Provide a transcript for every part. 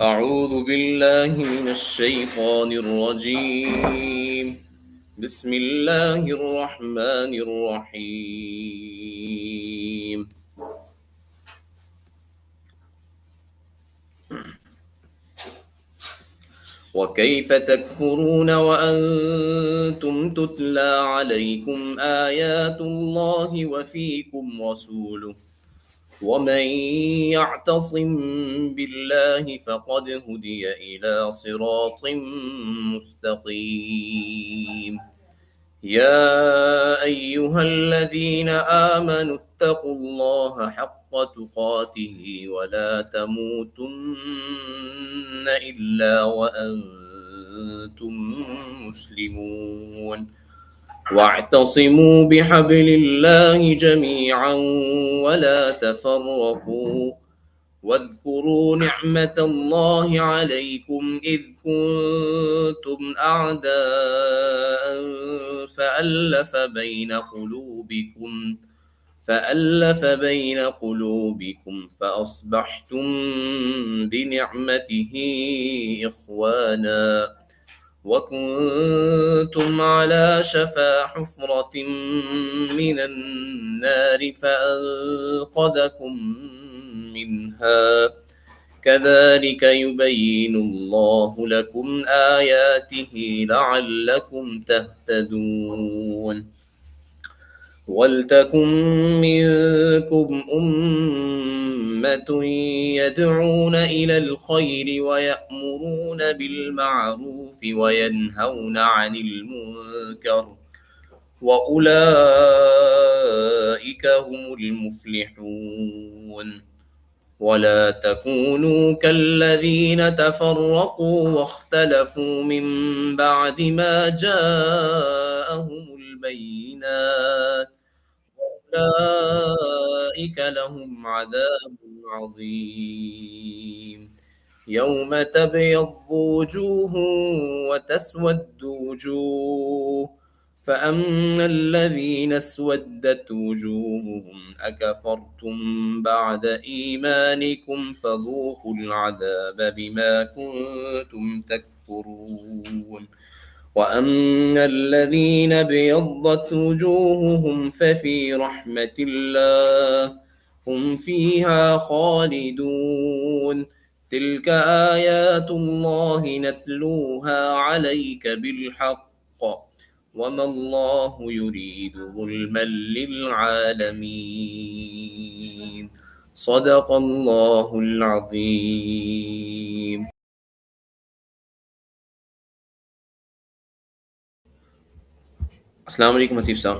أعوذ بالله من الشيطان الرجيم. بسم الله الرحمن الرحيم. وكيف تكفرون وأنتم تتلى عليكم آيات الله وفيكم رسوله ومن يعتصم بالله فقد هدي إلى صراط مستقيم. يا أيها الذين آمنوا اتقوا الله حق تقاته ولا تموتن إلا وأنتم مسلمون. واعتصموا بحبل الله جميعا ولا تفرقوا. واذكروا نعمة الله عليكم إذ كنتم أعداء فألف بين قلوبكم فأصبحتم بنعمته إخوانا وكنتم على شفا حفرة من النار فأنقذكم منها. كذلك يبين الله لكم آياته لعلكم تهتدون. ولتكن منكم أمة يدعون إلى الخير ويأمرون بالمعروف وينهون عن المنكر وأولئك هم المفلحون. ولا تكونوا كالذين تفرقوا واختلفوا من بعد ما جاءهم البينات أولئك لهم عذاب عظيم. يوم تبيض وجوه وتسود وجوه فأما الذين اسودت وجوههم أكفرتم بعد إيمانكم فذوقوا العذاب بما كنتم تكفرون. وأما الذين ابيضت وجوههم ففي رحمة الله هم فيها خالدون. تلك آيات الله نتلوها عليك بالحق وما الله يريد ظلما للعالمين. صدق الله العظيم. السلام علیکم حسیب صاحب.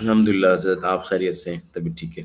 الحمدللہ حضرت آپ خیریت سے ہیں؟ طبیعت ٹھیک ہے؟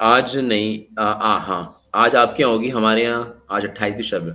آج نہیں ہاں آج آپ کے یہاں ہوگی، ہمارے یہاں آج 28 کی شب ہے.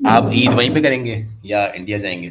آپ عید وہیں پہ کریں گے یا انڈیا جائیں گے؟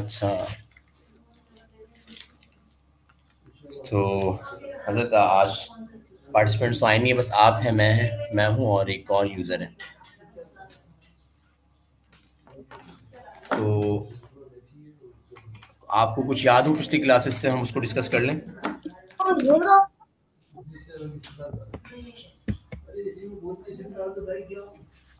اچھا، تو حضرت آج پارٹیسپینٹس تو آئے نہیں ہیں، بس آپ ہیں، میں ہوں اور ایک اور یوزر ہے. تو آپ کو کچھ یاد ہو پچھلی کلاسز سے، ہم اس کو ڈسکس کر لیں.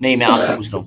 نہیں، میں آپ سے پوچھ رہا ہوں.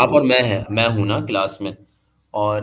آپ اور میں ہوں نا کلاس میں، اور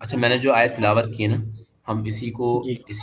اچھا میں نے جو آیت تلاوت کی ہے نا، ہم اسی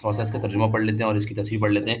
تھوڑا سا اس کا ترجمہ پڑھ لیتے ہیں اور اس کی تفسیر پڑھ لیتے ہیں.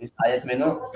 اس آیت میں نا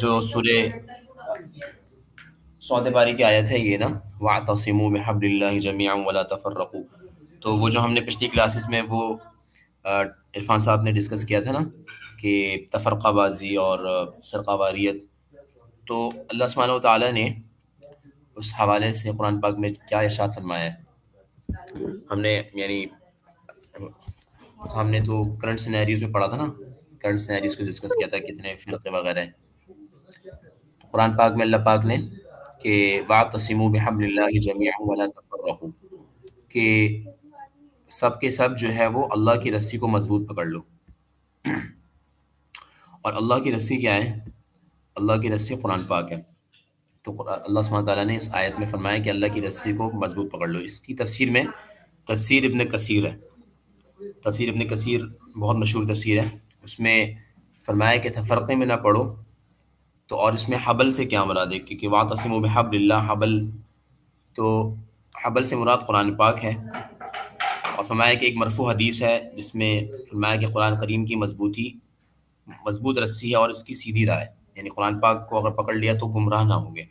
جو سورہ سودہ باری کی آیت ہے یہ نا، وَاعْتَصِمُوا بِحَبْلِ اللَّهِ جَمِيعًا وَلَا تَفَرَّقُوا، تو وہ جو ہم نے پچھلی کلاسز میں وہ عرفان صاحب نے ڈسکس کیا تھا نا کہ تفرقہ بازی اور فرقہ واریت، تو اللہ سبحانہ و تعالیٰ نے اس حوالے سے قرآن پاک میں کیا ارشاد فرمایا ہے. ہم نے یعنی ہم نے تو کرنٹ سینیریوز میں پڑھا تھا نا، کرنٹ سینیریوز کو ڈسکس کیا تھا کتنے فرقے وغیرہ ہیں. قرآن پاک میں اللہ پاک نے کہ وَاعْتَصِمُوا بِحَبْلِ اللَّهِ جَمِيعًا وَلَا تَفَرَّقُوا، کہ سب کے سب جو ہے وہ اللہ کی رسی کو مضبوط پکڑ لو. اور اللہ کی رسی کیا ہے؟ اللہ کی رسی قرآن پاک ہے. تو اللہ سبحانہ تعالیٰ نے اس آیت میں فرمایا کہ اللہ کی رسی کو مضبوط پکڑ لو. اس کی تفسیر میں تفسیر ابن کثیر ہے. تفسیر ابن کثیر بہت مشہور تفسیر ہے. اس میں فرمایا کہ تفرقے میں نہ پڑھو. تو اور اس میں حبل سے کیا مراد ہے؟ کیونکہ وَاعْتَصِمُوا بِحَبْلِ اللَّهِ، حبل، تو حبل سے مراد قرآن پاک ہے. اور فرمایا کہ ایک مرفوع حدیث ہے جس میں فرمایا کہ قرآن کریم کی مضبوط رسی ہے اور اس کی سیدھی راہ ہے، یعنی قرآن پاک کو اگر پکڑ لیا تو گمراہ نہ ہوگے.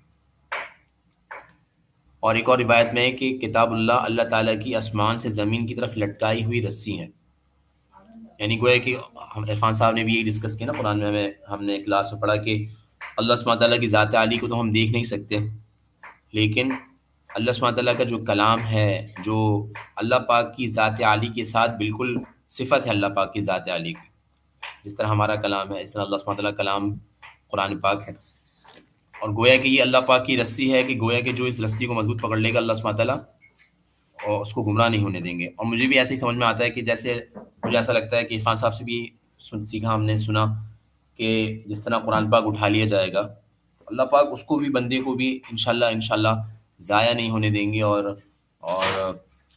اور ایک اور روایت میں ہے کہ کتاب اللہ اللہ تعالیٰ کی آسمان سے زمین کی طرف لٹکائی ہوئی رسی ہے. یعنی گویا کہ عرفان صاحب نے بھی یہی ڈسکس کیا نا قرآن میں، ہم نے کلاس میں پڑھا کہ اللہ سبحانہ تعالیٰ کی ذات عالی کو تو ہم دیکھ نہیں سکتے، لیکن اللہ سبحانہ تعالیٰ کا جو کلام ہے، جو اللہ پاک کی ذات عالی کے ساتھ بالکل صفت ہے اللہ پاک کی ذات عالی کی، جس طرح ہمارا کلام ہے اس طرح اللہ سبحانہ تعالیٰ کا کلام قرآن پاک ہے. اور گویا کہ یہ اللہ پاک کی رسی ہے کہ گویا کہ جو اس رسی کو مضبوط پکڑ لے گا اللہ سبحانہ تعالیٰ اور اس کو گمراہ نہیں ہونے دیں گے. اور مجھے بھی ایسے ہی سمجھ میں آتا ہے کہ جیسے مجھے ایسا لگتا ہے کہ عرفان صاحب سے بھی سیکھا، ہم نے سنا کہ جس طرح قرآن پاک اٹھا لیا جائے گا تو اللہ پاک اس کو بھی، بندے کو بھی انشاءاللہ ضائع نہیں ہونے دیں گے اور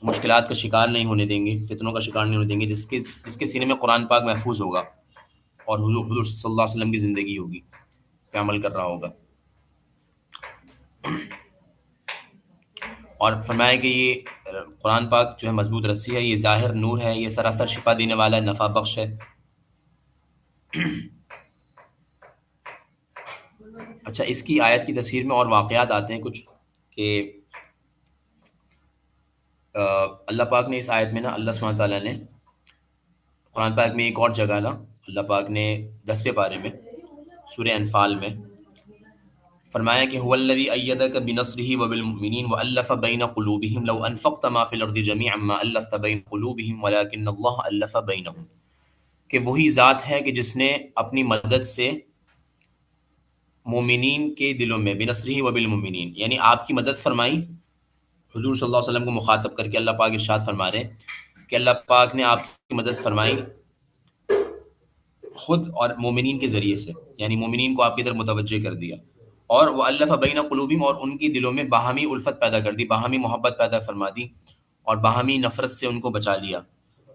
مشکلات کا شکار نہیں ہونے دیں گے، فتنوں کا شکار نہیں ہونے دیں گے. جس کے سینے میں قرآن پاک محفوظ ہوگا اور حضور صلی اللہ علیہ وسلم کی زندگی ہوگی، پہ عمل کر رہا ہوگا. اور فرمایا کہ یہ قرآن پاک جو ہے مضبوط رسی ہے، یہ ظاہر نور ہے، یہ سراسر شفا دینے والا ہے، نفع بخش ہے. اچھا، اس کی آیت کی تفسیر میں اور واقعات آتے ہیں کچھ کہ اللہ پاک نے اس آیت میں نا، اللہ سبحانہ تعالیٰ نے قرآن پاک میں ایک اور جگہ نا، اللہ پاک نے 10ویں پارے میں سورہ انفال میں فرمایا کہ هو الذی ایدک بنصرہ وبالمؤمنین والف بین قلوبہم لو انفقت ما فی الارض جميعا ما الفت بین قلوبہم ولکن اللہ الف بینہم، کہ وہی ذات ہے کہ جس نے اپنی مدد سے مومنین کے دلوں میں، بنصرہ وبالمؤمنین یعنی آپ کی مدد فرمائی. حضور صلی اللہ علیہ وسلم کو مخاطب کر کے اللہ پاک ارشاد فرما رہے ہیں کہ اللہ پاک نے آپ کی مدد فرمائی خود اور مومنین کے ذریعے سے، یعنی مومنین کو آپ کی طرف متوجہ کر دیا. اور وہ الف بین قلوبہم، اور ان کی دلوں میں باہمی الفت پیدا کر دی، باہمی محبت پیدا فرما دی اور باہمی نفرت سے ان کو بچا لیا.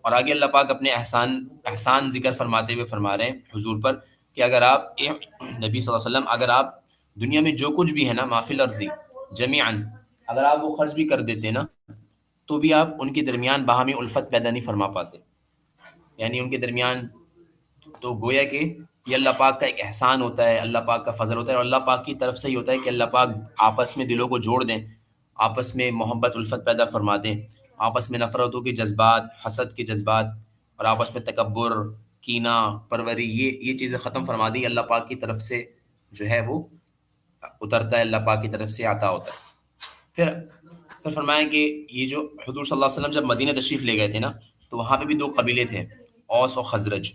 اور آگے اللہ پاک اپنے احسان ذکر فرماتے ہوئے فرما رہے ہیں حضور پر کہ اگر آپ نبی صلی اللہ علیہ وسلم، اگر آپ دنیا میں جو کچھ بھی ہے نا، ما فی الارض جمیعا، اگر آپ وہ خرچ بھی کر دیتے نا تو بھی آپ ان کے درمیان باہمی الفت پیدا نہیں فرما پاتے. یعنی ان کے درمیان، تو گویا کہ یہ اللہ پاک کا ایک احسان ہوتا ہے، اللہ پاک کا فضل ہوتا ہے، اور اللہ پاک کی طرف سے ہی ہوتا ہے کہ اللہ پاک آپس میں دلوں کو جوڑ دیں، آپس میں محبت الفت پیدا فرما دیں، آپس میں نفرتوں کے جذبات، حسد کے جذبات اور آپس میں تکبر، کینہ پروری، یہ چیزیں ختم فرما دی. اللہ پاک کی طرف سے جو ہے وہ اترتا ہے، اللہ پاک کی طرف سے عطا ہوتا ہے. پھر فرمایا کہ یہ جو حضور صلی اللہ علیہ وسلم جب مدینہ تشریف لے گئے تھے نا، تو وہاں پہ بھی 2 قبیلے تھے، اوس اور خزرج،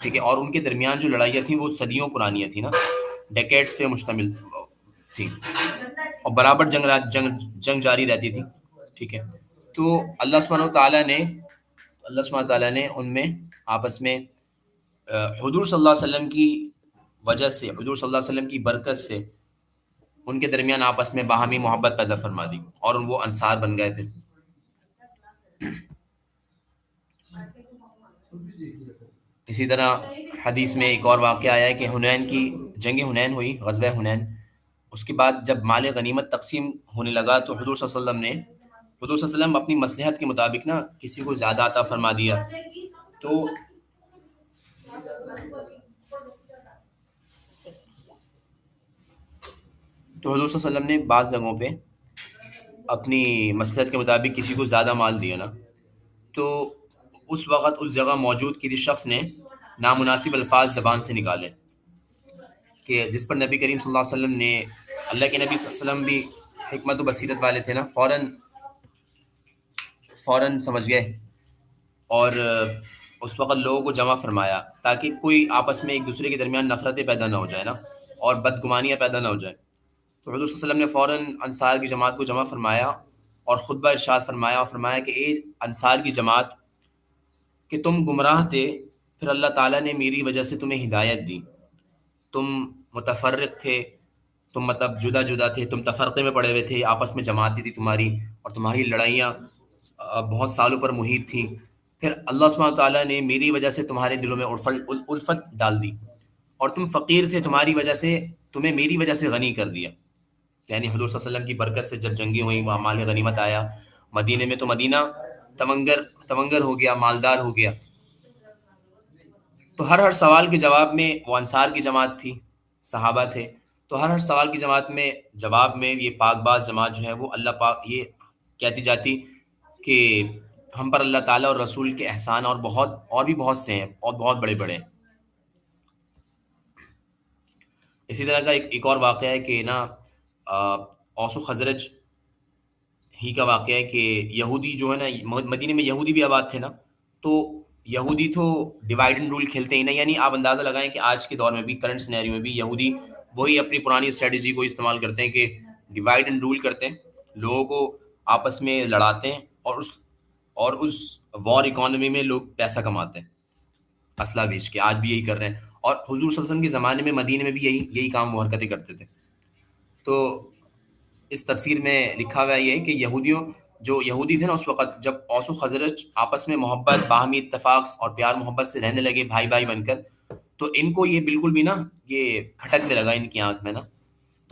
ٹھیک ہے. اور ان کے درمیان جو لڑائیاں تھیں وہ صدیوں پرانیاں تھیں نا، ڈیکیڈز پہ مشتمل تھی اور برابر جنگ جاری رہتی تھی، ٹھیک ہے. تو اللہ سبحانہ تعالیٰ نے ان میں آپس میں حضور صلی اللہ علیہ وسلم کی وجہ سے، حضور صلی اللہ علیہ وسلم کی برکت سے ان کے درمیان آپس میں باہمی محبت پیدا فرما دی اور وہ انصار بن گئے. پھر اسی طرح حدیث میں ایک اور واقعہ آیا ہے کہ جنگ حنین ہوئی، غزوہ حنین. اس کے بعد جب مال غنیمت تقسیم ہونے لگا تو حضور صلی اللہ علیہ وسلم اپنی مصلحت کے مطابق نا کسی کو زیادہ عطا فرما دیا. تو حضور صلی اللہ علیہ وسلم نے بعض جگہوں پہ اپنی مصلحت کے مطابق کسی کو زیادہ مال دیا نا، تو اس وقت اس جگہ موجود کسی شخص نے نامناسب الفاظ زبان سے نکالیں، کہ جس پر نبی کریم صلی اللہ علیہ وسلم نے، اللہ کے نبی صلی اللہ علیہ وسلم بھی حکمت و بصیرت والے تھے نا، فوراً سمجھ گئے، اور اس وقت لوگوں کو جمع فرمایا تاکہ کوئی آپس میں ایک دوسرے کے درمیان نفرتیں پیدا نہ ہو جائے نا، اور بدگمانیاں پیدا نہ ہو جائے. تو حضور صلی اللہ علیہ وسلم نے فوراً انصار کی جماعت کو جمع فرمایا اور خطبہ ارشاد فرمایا، اور فرمایا کہ اے انصار کی جماعت، کہ تم گمراہ تھے، پھر اللہ تعالیٰ نے میری وجہ سے تمہیں ہدایت دی. تم متفرق تھے، تم مطلب جدا جدا تھے، تم تفرقے میں پڑے ہوئے تھے، آپس میں جماعتیں تھی تمہاری، اور تمہاری لڑائیاں بہت سالوں پر محیط تھیں. پھر اللہ سبحانہ تعالیٰ نے میری وجہ سے تمہارے دلوں میں الفت ڈال دی، اور تم فقیر تھے، تمہاری وجہ سے تمہیں میری وجہ سے غنی کر دیا. یعنی حضور صلی اللہ علیہ وسلم کی برکت سے جب جنگیں ہوئیں، وہاں مال غنیمت آیا مدینے میں، تو مدینہ تمنگر ہو گیا، مالدار ہو گیا. تو ہر سوال کے جواب میں، وہ انصار کی جماعت تھی، صحابہ تھے، تو ہر سوال کی جماعت میں جواب میں یہ پاک باز جماعت جو ہے وہ اللہ پاک یہ کہتی جاتی کہ ہم پر اللہ تعالیٰ اور رسول کے احسان اور بھی بہت سے ہیں، اور بہت بڑے بڑے ہیں. اسی طرح کا ایک اور واقعہ ہے کہ نا، اوس و خزرج ہی کا واقعہ ہے کہ یہودی جو ہے نا، مدینے میں یہودی بھی آباد تھے نا، تو یہودی تو ڈیوائڈ اینڈ رول کھیلتے ہی نا. یعنی آپ اندازہ لگائیں کہ آج کے دور میں بھی، کرنٹ سینیریو میں بھی، یہودی وہی اپنی پرانی اسٹریٹجی کو استعمال کرتے ہیں کہ ڈیوائڈ اینڈ رول کرتے ہیں، لوگوں کو آپس میں لڑاتے ہیں، اور اس وار اکانومی میں لوگ پیسہ کماتے ہیں اسلحہ بیچ کے. آج بھی یہی کر رہے ہیں، اور حضور صلی اللہ علیہ وسلم کے زمانے میں مدینے میں بھی یہی کام، وہ حرکتیں کرتے تھے. تو اس تفسیر میں لکھا ہوا یہ ہے کہ جو یہودی تھے نا اس وقت، جب اوس و خزرج آپس میں محبت، باہمی اتفاق اور پیار محبت سے رہنے لگے، بھائی بھائی بن کر، تو ان کو یہ بالکل بھی نا، یہ کھٹکنے لگا ان کی آنکھ میں نا.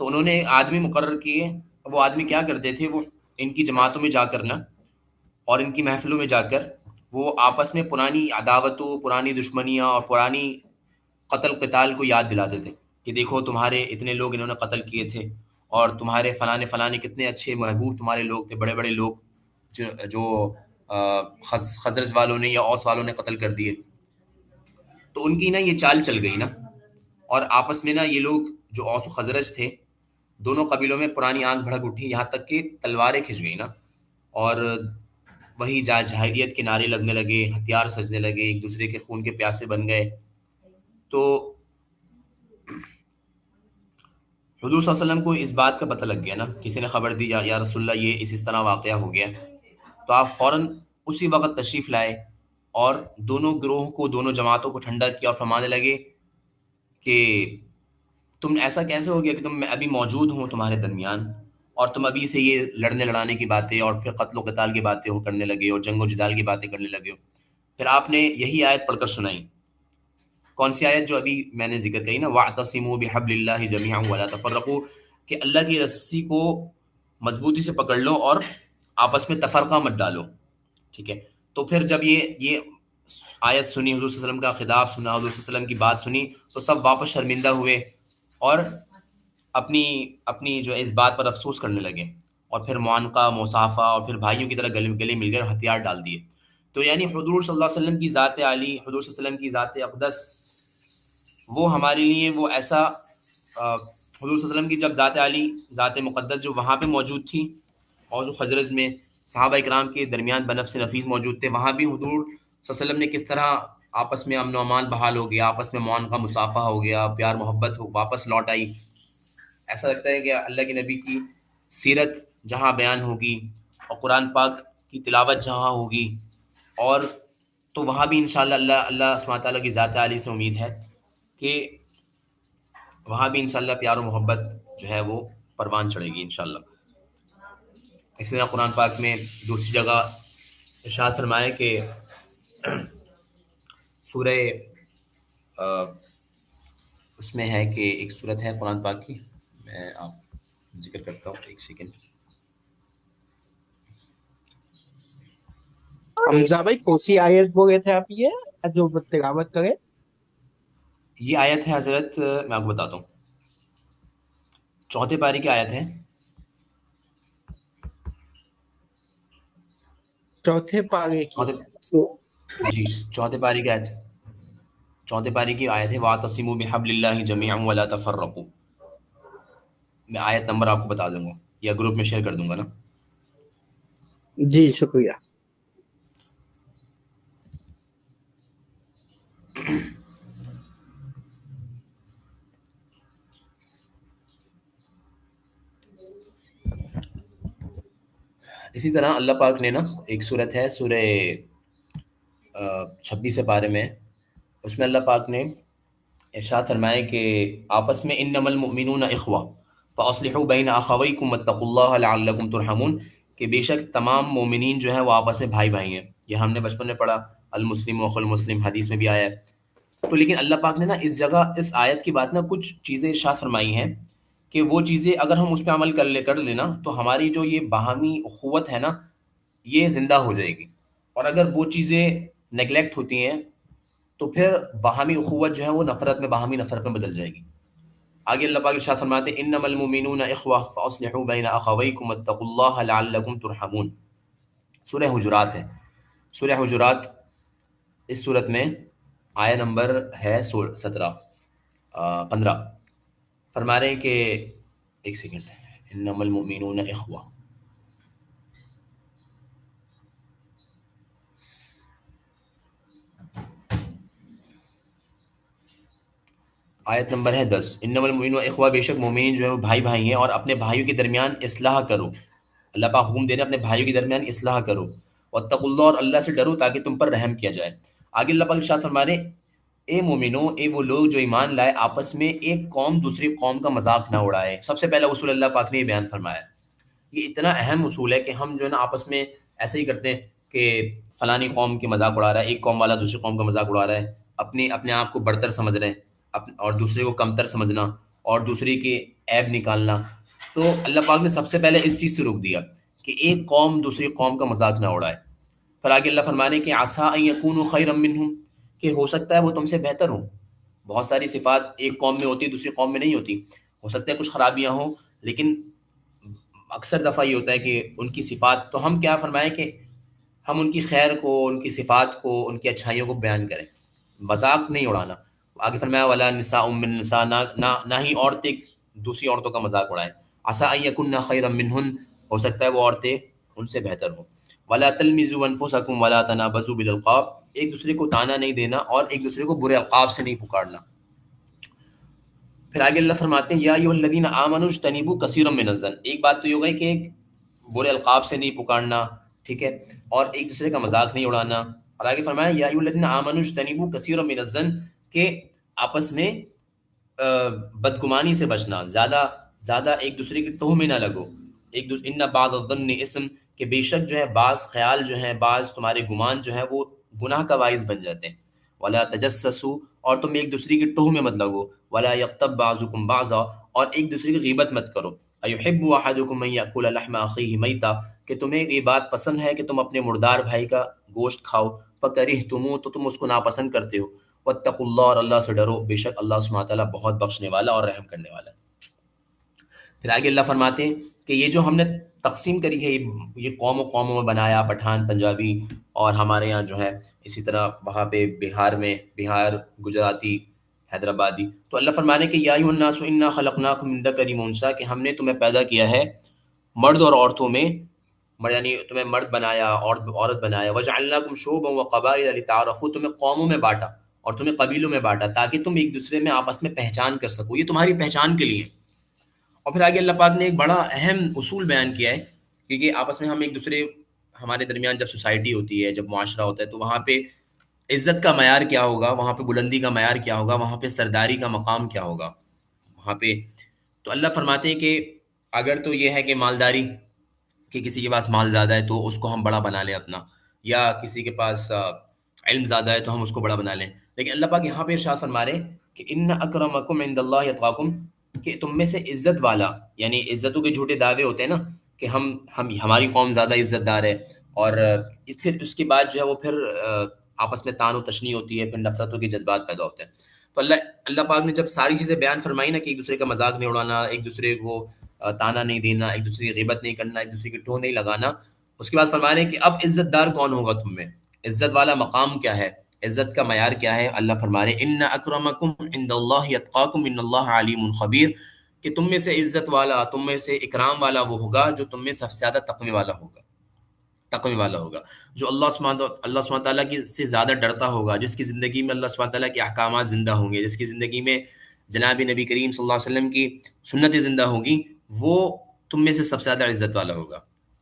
تو انہوں نے آدمی مقرر کیے. وہ آدمی کیا کرتے تھے، وہ ان کی جماعتوں میں جا کر نا، اور ان کی محفلوں میں جا کر، وہ آپس میں پرانی عداوتوں، پرانی دشمنیاں اور پرانی قتل قتال کو یاد دلاتے تھے کہ دیکھو تمہارے اتنے لوگ انہوں نے قتل کیے تھے، اور تمہارے فلانے فلانے کتنے اچھے محبوب تمہارے لوگ تھے، بڑے بڑے لوگ جو خزرج والوں نے یا اوس والوں نے قتل کر دیے. تو ان کی نا یہ چال چل گئی نا، اور آپس میں نا یہ لوگ جو اوس و خزرج تھے، دونوں قبیلوں میں پرانی آنکھ بھڑک اٹھی، یہاں تک کہ تلواریں کھنچ گئی نا، اور وہی جاہلیت کے نعرے لگنے لگے، ہتھیار سجنے لگے، ایک دوسرے کے خون کے پیاسے بن گئے. تو حضور صلی اللہ علیہ وسلم کو اس بات کا پتہ لگ گیا نا، کسی نے خبر دی، یا رسول اللہ یہ اس طرح واقعہ ہو گیا. تو آپ فوراً اسی وقت تشریف لائے، اور دونوں گروہوں کو، دونوں جماعتوں کو ٹھنڈا کیا، اور فرمانے لگے کہ تم ایسا کیسے ہو گیا کہ تم میں ابھی موجود ہوں تمہارے درمیان، اور تم ابھی سے یہ لڑنے لڑانے کی باتیں، اور پھر قتل و قتال کی باتیں ہو کرنے لگے، اور جنگ و جدال کی باتیں کرنے لگے ہو. پھر آپ نے یہی آیت پڑھ کر سنائی. کون سی آیت؟ جو ابھی میں نے ذکر کری نا، وَاعْتَصِمُوا بِحَبْلِ اللَّهِ جَمِيعًا وَلَا تَفَرَّقُوا، کہ اللہ کی رسی کو مضبوطی سے پکڑ لو اور آپس میں تفرقہ مت ڈالو. ٹھیک ہے. تو پھر جب یہ آیت سنی، حضور صلی اللہ علیہ وسلم کا خطاب سنا، حضور صلی اللہ علیہ وسلم کی بات سنی، تو سب واپس شرمندہ ہوئے، اور اپنی جو اس بات پر افسوس کرنے لگے، اور پھر معانقہ، مصافحہ، اور پھر بھائیوں کی طرح گلے مل کر ہتھیار ڈال دیے. تو یعنی حضور صلی اللہ علیہ وسلم کی ذات عالی، حضور صلی اللہ علیہ وسلم کی ذات اقدس، وہ ہمارے لیے وہ ایسا حضور صلی اللہ علیہ وسلم کی جب ذات عالی، ذات مقدس جو وہاں پہ موجود تھی، اور جو خزرج میں صحابہ اکرام کے درمیان بنفس نفیس موجود تھے، وہاں بھی حضور صلی اللہ علیہ وسلم نے کس طرح آپس میں امن و امان بحال ہو گیا، آپس میں معانقہ، مصافحہ ہو گیا، پیار محبت واپس لوٹ آئی. ایسا لگتا ہے کہ اللہ کے نبی کی سیرت جہاں بیان ہوگی، اور قرآن پاک کی تلاوت جہاں ہوگی، اور تو وہاں بھی انشاءاللہ اللہ سبحانہ تعالیٰ کی ذات عالی سے امید ہے کہ وہاں بھی انشاءاللہ پیار و محبت جو ہے وہ پروان چڑھے گی انشاءاللہ. اسی طرح قرآن پاک میں دوسری جگہ ارشاد فرمائے کہ سورہ اس میں ہے کہ ایک صورت ہے قرآن پاک کی، میں آپ ذکر کرتا ہوں، ایک سیکنڈ. حمزہ بھائی کون سی آیت بول رہے تھے آپ، یہ جو تلاوت کرے؟ یہ آیت ہے حضرت، میں آپ کو بتاتا ہوں، چوتھے پاری کی آیت ہے. چوتھے پارے کی؟ چوتھے تو جی چوتھے پاری کی آیت. چوتھے پارے کی آیت ہے وَاعْتَصِمُوا بِحَبْلِ اللَّهِ جَمِيعًا وَلَا تَفَرَّقُوا. میں آیت نمبر آپ کو بتا دوں گا یا گروپ میں شیئر کر دوں گا نا. جی شکریہ. اسی طرح اللہ پاک نے نا ایک صورت ہے سورہ 26 پارے میں، اس میں اللہ پاک نے ارشاد فرمائے کہ آپس میں انما المؤمنون اخوہ فاصلحوا بین اخویکم واتقوا اللہ لعلکم ترحمون، کہ بے شک تمام مومنین جو ہیں وہ آپس میں بھائی بھائی ہیں. یہ ہم نے بچپن میں پڑھا، المسلم اخو المسلم، حدیث میں بھی آیا ہے. تو لیکن اللہ پاک نے نا اس جگہ اس آیت کی بات نا کچھ چیزیں ارشاد فرمائی ہیں کہ وہ چیزیں اگر ہم اس پہ عمل کر لینا تو ہماری جو یہ باہمی اخوت ہے نا یہ زندہ ہو جائے گی. اور اگر وہ چیزیں نیگلیکٹ ہوتی ہیں تو پھر باہمی اخوت جو ہے وہ نفرت میں، باہمی نفرت میں بدل جائے گی. آگے اللہ پاک ارشاد فرماتے ہیں انما المؤمنون اخوہ فاصلحوا بین اخویکم واتقوا اللہ لعلکم ترحمون. سورہ حجرات ہے. سورہ حجرات اس صورت میں آیا نمبر ہے 15 فرما رہے ہیں کہ ایک سیکنڈ، انما المؤمنون اخوہ، آیت نمبر ہے 10. انما المؤمنون اخوہ، بے شک مومنین جو ہے وہ بھائی بھائی ہیں اور اپنے بھائیوں کے درمیان اصلاح کرو. اللہ پاک حکم دے رہے ہیں اپنے بھائیوں کے درمیان اصلاح کرو. واتقوا اللہ، اور اللہ سے ڈرو تاکہ تم پر رحم کیا جائے. آگے اللہ پاک ارشاد فرما رہے ہیں اے مومنو، اے وہ لوگ جو ایمان لائے، آپس میں ایک قوم دوسری قوم کا مذاق نہ اڑائے. سب سے پہلا اصول اللہ پاک نے یہ بیان فرمایا. یہ اتنا اہم اصول ہے کہ ہم جو ہے نا آپس میں ایسے ہی کرتے ہیں کہ فلانی قوم کی مذاق اڑا رہا ہے، ایک قوم والا دوسری قوم کا مذاق اڑا رہا ہے، اپنے آپ کو برتر سمجھ رہے ہیں، اور دوسرے کو کمتر سمجھنا اور دوسرے کے عیب نکالنا. تو اللہ پاک نے سب سے پہلے اس چیز سے روک دیا کہ ایک قوم دوسری قوم کا مذاق نہ اڑائے. پھر آگے اللہ فرمانے کہ عسیٰ ان یکونوا خیرا منہم، کہ ہو سکتا ہے وہ تم سے بہتر ہوں. بہت ساری صفات ایک قوم میں ہوتی دوسری قوم میں نہیں ہوتی. ہو سکتا ہے کچھ خرابیاں ہوں، لیکن اکثر دفعہ یہ ہوتا ہے کہ ان کی صفات، تو ہم کیا فرمائیں کہ ہم ان کی خیر کو، ان کی صفات کو، ان کی اچھائیوں کو بیان کریں، مذاق نہیں اڑانا. آگے فرمایا ولا نساء من نساء، نہ ہی عورتیں دوسری عورتوں کا مذاق اڑائیں. عسیٰ ان یکن خیرا منہن، ہو سکتا ہے وہ عورتیں ان سے بہتر ہوں. ولا تلمزوا انفسکم ولا تنابزوا بالالقاب، ایک دوسرے کو تانا نہیں دینا اور ایک دوسرے کو برے القاب سے نہیں پکارنا. پھر آگے اللہ فرماتے ہیں یا ایھا الذین آمنوا اجتنبوا کثیرا من الظن. ایک بات تو یہ ہو گئی کہ ایک برے القاب سے نہیں پکارنا، ٹھیک ہے، اور ایک دوسرے کا مذاق نہیں اڑانا. اور آگے فرمایا یا ایھا الذین آمنوا اجتنبوا کثیرا من الظن، کہ آپس میں بدگمانی سے بچنا، زیادہ ایک دوسرے کی ٹوہ میں نہ لگو. ان بعض الظن اسم، کہ بے شک جو ہے بعض خیال جو ہیں، بعض تمہارے گمان جو ہیں وہ گناہ کا باعث بن جاتے ہیں. ولا تجسسوا، اور تم ایک دوسرے کی ٹوہ میں مت لگو. ولا یغتب بعضکم بعضا، اور ایک دوسرے کی غیبت مت کرو. ایحب احدکم ان یاکل لحم اخیہ میتا، کہ تمہیں یہ بات پسند ہے کہ تم اپنے مردار بھائی کا گوشت کھاؤ. فکرہتموہ، تو تم اس کو ناپسند کرتے ہو. واتقوا اللہ، اور اللہ سے ڈرو، بے شک اللہ سبحانہ وتعالیٰ بہت بخشنے والا اور رحم کرنے والا ہے. پھر آگے اللہ فرماتے ہیں کہ یہ جو ہم نے تقسیم کری ہے، یہ قوم و قوموں میں بنایا، پٹھان پنجابی اور ہمارے یہاں جو ہے اسی طرح وہاں پہ بہار گجراتی حیدرآبادی. تو اللہ فرمانے کہ یا ایھا الناس انا خلقناکم من ذکر و انثی، کہ ہم نے تمہیں پیدا کیا ہے مرد اور عورتوں میں، یعنی تمہیں مرد بنایا اور عورت بنایا. وجعلناکم شعوبا وقبائل لتعارفوا، تمہیں قوموں میں بانٹا اور تمہیں قبیلوں میں بانٹا تاکہ تم ایک دوسرے میں آپس میں پہچان کر سکو. یہ تمہاری پہچان کے لیے. اور پھر آگے اللہ پاک نے ایک بڑا اہم اصول بیان کیا ہے، کیونکہ آپس میں ہم ایک دوسرے، ہمارے درمیان جب سوسائٹی ہوتی ہے، جب معاشرہ ہوتا ہے، تو وہاں پہ عزت کا معیار کیا ہوگا، وہاں پہ بلندی کا معیار کیا ہوگا، وہاں پہ سرداری کا مقام کیا ہوگا وہاں پہ. تو اللہ فرماتے ہیں کہ اگر تو یہ ہے کہ مالداری، کہ کسی کے پاس مال زیادہ ہے تو اس کو ہم بڑا بنا لیں اپنا، یا کسی کے پاس علم زیادہ ہے تو ہم اس کو بڑا بنا لیں. لیکن اللہ پاک یہاں پہ ارشاد فرما رہے ہیں کہ ان اکرمکم عند اللہ اتقاکم، کہ تم میں سے عزت والا، یعنی عزتوں کے جھوٹے دعوے ہوتے ہیں نا کہ ہماری قوم زیادہ عزت دار ہے، اور پھر اس کے بعد جو ہے وہ پھر آپس میں تان و تشنی ہوتی ہے، پھر نفرتوں کے جذبات پیدا ہوتے ہیں. تو اللہ پاک نے جب ساری چیزیں بیان فرمائی نا کہ ایک دوسرے کا مذاق نہیں اڑانا، ایک دوسرے کو تانا نہیں دینا، ایک دوسرے کی غیبت نہیں کرنا، ایک دوسرے کی ٹوہ نہیں لگانا، اس کے بعد فرما رہے ہیں کہ اب عزت دار کون ہوگا تم میں، عزت والا مقام کیا ہے، عزت کا معیار کیا ہے؟ اللہ فرما رہے ان اکرمکم عند اللہ یتقاکم ان اللہ علیم خبیر، کہ تم میں سے عزت والا، تم میں سے اکرام والا وہ ہوگا جو تم میں سب سے زیادہ تقوی والا ہوگا، تقوی والا ہوگا، جو اللہ سبحانہ تعالیٰ کی سے زیادہ ڈرتا ہوگا، جس کی زندگی میں اللہ سبحانہ تعالیٰ کے احکامات زندہ ہوں گے، جس کی زندگی میں جناب نبی کریم صلی اللہ علیہ وسلم کی سنتیں زندہ ہوں گی، وہ تم میں سے سب سے زیادہ عزت والا ہوگا۔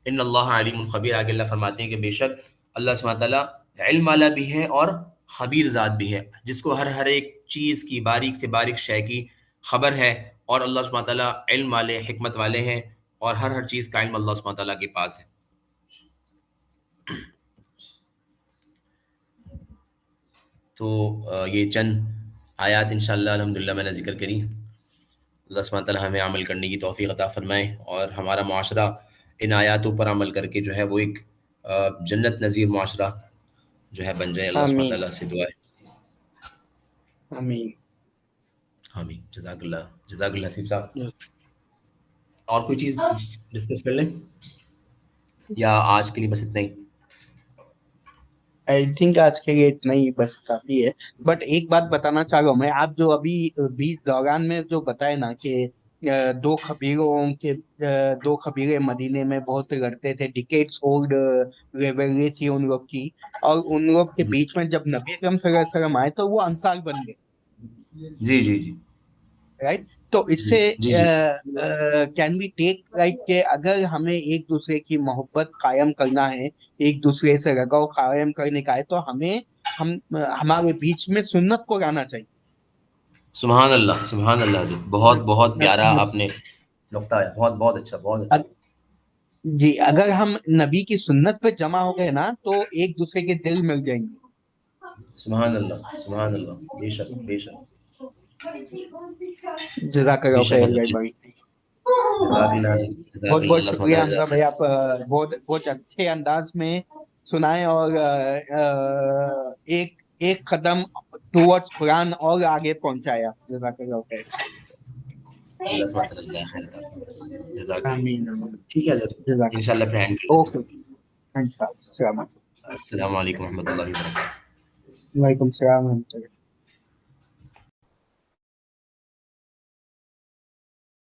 ان اللہ علیم خبیر، آگے اللہ فرماتے ہیں کہ بے شک اللہ سبحانہ تعالیٰ علم والا بھی ہے اور خبیر ذات بھی ہے، جس کو ہر ایک چیز کی، باریک سے باریک شے کی خبر ہے، اور اللہ سبحانہ تعالیٰ علم والے، حکمت والے ہیں، اور ہر چیز کا علم اللہ سبحانہ تعالیٰ کے پاس ہے۔ تو یہ چند آیات انشاءاللہ الحمدللہ میں نے ذکر کری۔ اللہ سبحانہ تعالیٰ ہمیں عمل کرنے کی توفیق عطا فرمائے، اور ہمارا معاشرہ ان آیاتوں پر عمل کر کے جو ہے وہ ایک جنت نظیر معاشرہ جو ہے بن جائے۔ اللہ سبحانہ آمین تعالیٰ سے دعا ہے۔ آمین۔ آمین، جزاک اللہ سیب صاحب۔ اور کوئی چیز ڈسکس کر لیں یا آج کے لیے بس اتنا ہی؟ آئی تھنک آج کے لیے اتنا ہی بس کافی ہے، بٹ ایک بات بتانا چاہ رہا ہوں میں، آپ جو ابھی بیچ دوران میں جو بتائے نا کہ دو خبیرے مدینے میں بہت لڑتے تھے، ڈیکیڈز اولڈ rivalry تھی ان لوگ کی، اور ان لوگ کے بیچ میں جب نبی اکرم صلی اللہ علیہ وسلم آئے تو وہ انصار بن گئے، جی جی جی رائٹ؟ تو اس جی سے جی جی کین وی ٹیک لائک کہ اگر ہمیں ایک دوسرے کی محبت قائم کرنا ہے، ایک دوسرے سے لگاؤ قائم کرنے کا ہے، تو ہمارے بیچ میں سنت کو لانا چاہیے۔ سبحان اللہ، سبحان اللہ حضرت، بہت بہت پیارا آپ نے نقطہ ہے، بہت بہت اچھا، بہت اچھا۔ جی، اگر ہم نبی کی سنت پہ جمع ہو گئے نا تو ایک دوسرے کے دل مل جائیں گے۔ سبحان اللہ، سبحان اللہ، بے شک بے شک جزاک بے اللہ شک خیر حضرت، بھائی۔ جزاک اللہ حضرت، جزاک بہت اللہ، بہت اللہ سبحانہ شکریہ تعالیٰ حمزہ جزاک بھائی، آپ بہت بہت اچھے انداز میں سنائے، اور ایک ایک قدم ٹورڈز قرآن اور آگے پہنچایا۔ جزاک اللہ خیر۔ اللہ سبحانہ تعالیٰ جزاک خیر عطا فرمائے، جزاک آمین اللہ۔ آمین۔ ٹھیک ہے حضرت، جزاک انشاءاللہ پھر اینڈ کر اللہ، لیتے اوکے، انشاءاللہ، السلام علیکم۔ ہیں۔ السلام علیکم ورحمۃ اللہ وبرکاتہ۔ وعلیکم السلام ورحمۃ اللہ۔